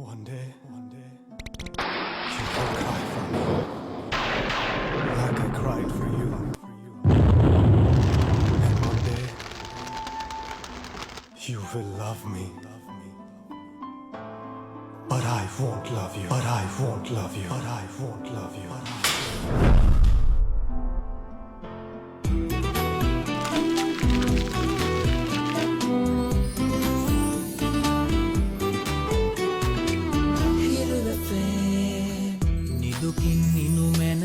One day, you will cry for me, like I cried for you. And one day, you will love me. But I won't love you. But I won't love you. But I won't love you. නිදුකින් ඉනුමැන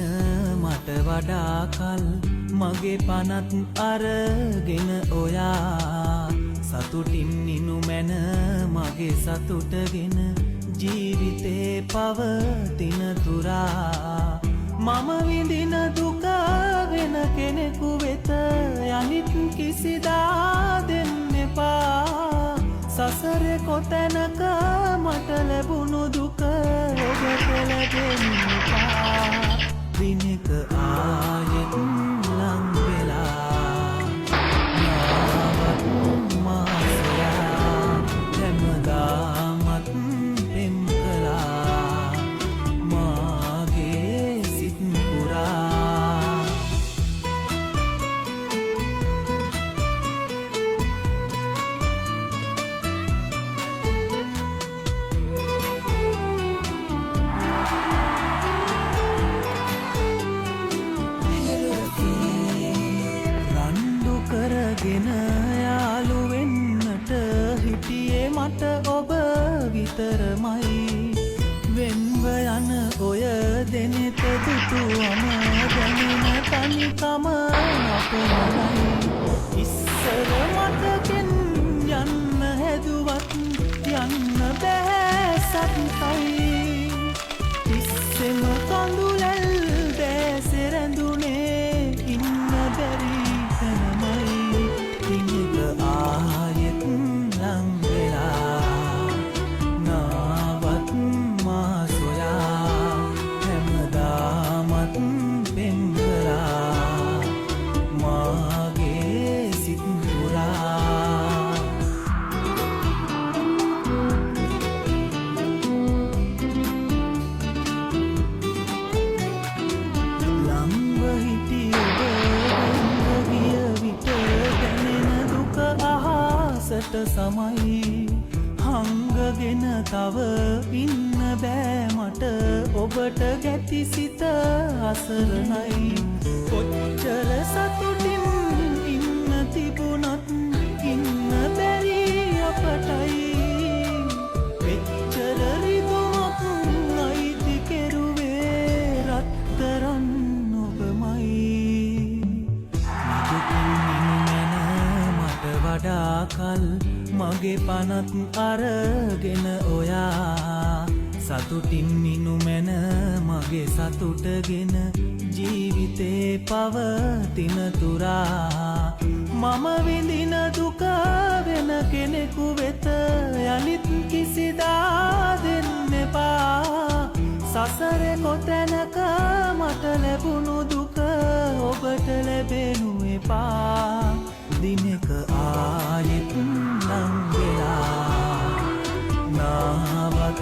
මට වඩා කල් මගේ පනත් අරගෙන ඔයා සතුටින් ඉනුමැන මගේ සතුටගෙන ජීවිතේ පවතින තුරා මම විඳින දුක වෙන කෙනෙකු වෙත යනිත් කිසිදා දෙන්න එපා සසරේ කොතැනක මට ලැබුණු දුක ඔබට ලැබෙන්න එපා දිනක ආයෙත් ලං වෙලා නාවත් මාසයා හැමදාමත් පෙම් කළා මාගේ සිත් පුරා කරගෙන යාළු වෙන්නට හිටියේ මට ඔබ විතරමයි වෙන්ව යන ඔය දෙනෙත දුටුවම දැනෙන තනිකම අපමණයි ඉස්සර මතකෙන් යන්න හැදුවත් යන්න බෑ සත්‍යයි ඉස්සෙම කඳුලැල් දැසේ රැඳුනේ ඉන්න බැරි ආයෙත් ලං වෙලා නාවත් මා සොයා හැමදාමත් පෙම් කළා මාගේ සිත් පුරා ලංව හිටි ඔබ ගිය විට අහසට සමයි හංගගෙන තව ඉන්න බෑ මට ඔබට ගැති සිත අසරණයි කොච්චර සතුටින් ඉන්න තිබුණත් ඉන්න බැරි අපටයි මෙච්චර රිදුමක් අයිති කෙරුවේ රත්තරන් ඔබමයි වඩා කල් මගේ පනත් අරගෙන ඔයා සතුටින් ඉනුමැන මගේ සතුටගෙන ජීවිතේ පවතින තුරා මම විඳින දුක වෙන කෙනෙකු වෙත යලිත් කිසිදා දෙන්න එපා සසරේ කොතැනක මට ලැබුණු දුක ඔබට ලැබෙනු එපා දිනක ආයෙත් ලං වෙලා නාවත්